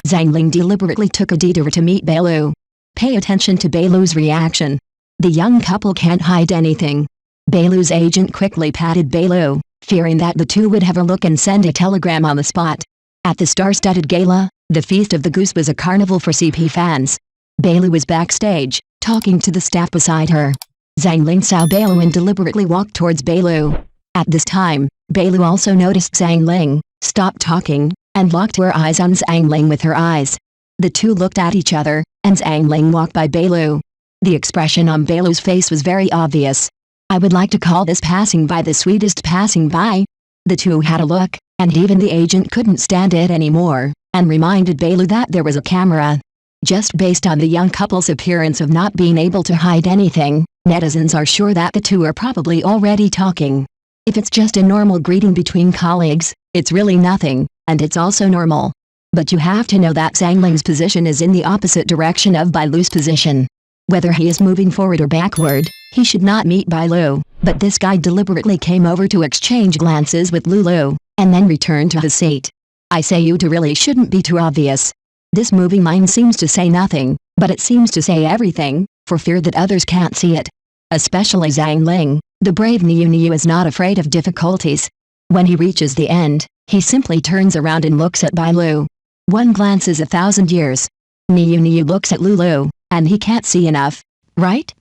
Zhang Linghe deliberately took a detour to meet Bai Lu. Pay attention to Bai Lu's reaction. The young couple can't hide anything. Bai Lu's agent quickly patted Bai Lu, fearing that the two would have a look and send a telegram on the spot. At the star-studded gala, the Feast of the Goose was a carnival for CP fans. Bai Lu was backstage, talking to the staff beside her. Zhang Linghe saw Bai Lu and deliberately walked towards Bai Lu. At this time, Bai Lu also noticed Zhang Linghe, stopped talking, and locked her eyes on Zhang Linghe with her eyes. The two looked at each other, and Zhang Linghe walked by Bai Lu. The expression on Bai Lu's face was very obvious. I would like to call this passing by the sweetest passing by. The two had a look, and even the agent couldn't stand it anymore, and reminded Bai Lu that there was a camera. Just based on the young couple's appearance of not being able to hide anything, netizens are sure that the two are probably already talking. If it's just a normal greeting between colleagues, it's really nothing, and it's also normal. But you have to know that Zhang Linghe's position is in the opposite direction of Bai Lu's position. Whether he is moving forward or backward, he should not meet Bai Lu, but this guy deliberately came over to exchange glances with Lulu, and then returned to his seat. I say you two really shouldn't be too obvious. This moving line seems to say nothing, but it seems to say everything, for fear that others can't see it. Especially Zhang Linghe, the brave Niu is not afraid of difficulties. When he reaches the end, he simply turns around and looks at Bai Lu. One glance is 1,000 years. Niu looks at Lulu, and he can't see enough, right?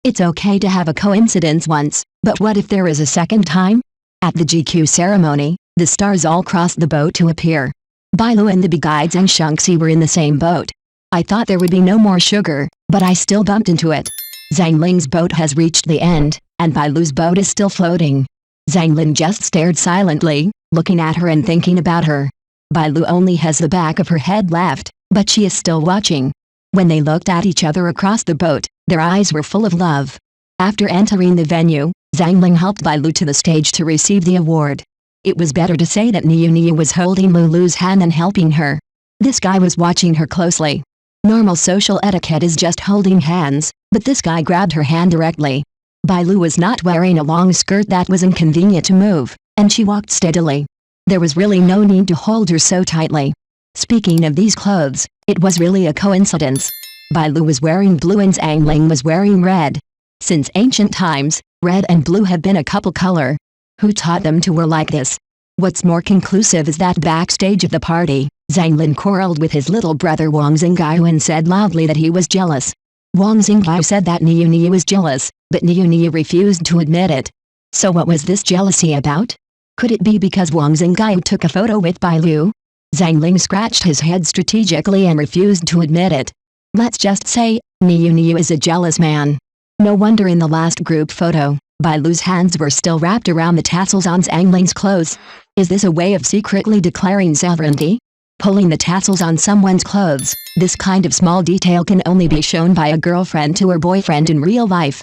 It's okay to have a coincidence once, but what if there is a second time? At the GQ ceremony, the stars all crossed the boat to appear. Bai Lu and the big guide Zhang Shengxi were in the same boat. I thought there would be no more sugar, but I still bumped into it. Zhang Linghe's boat has reached the end, and Bai Lu's boat is still floating. Zhang Linghe just stared silently, looking at her and thinking about her. Bai Lu only has the back of her head left, but she is still watching. When they looked at each other across the boat, their eyes were full of love. After entering the venue, Zhang Linghe helped Bai Lu to the stage to receive the award. It was better to say that Niu was holding Lulu's hand than helping her. This guy was watching her closely. Normal social etiquette is just holding hands, but this guy grabbed her hand directly. Bai Lu was not wearing a long skirt that was inconvenient to move, and she walked steadily. There was really no need to hold her so tightly. Speaking of these clothes, it was really a coincidence. Bai Lu was wearing blue and Zhang Linghe was wearing red. Since ancient times, red and blue have been a couple color. Who taught them to wear like this? What's more conclusive is that backstage of the party, Zhang Linghe quarreled with his little brother Wang Xingyu and said loudly that he was jealous. Wang Xingyu said that Niu was jealous, but Niu refused to admit it. So what was this jealousy about? Could it be because Wang Xingyu took a photo with Bai Lu? Zhang Linghe scratched his head strategically and refused to admit it. Let's just say, Niu is a jealous man. No wonder in the last group photo, Bai Lu's hands were still wrapped around the tassels on Zhang Linghe's clothes. Is this a way of secretly declaring sovereignty? Pulling the tassels on someone's clothes, this kind of small detail can only be shown by a girlfriend to her boyfriend in real life.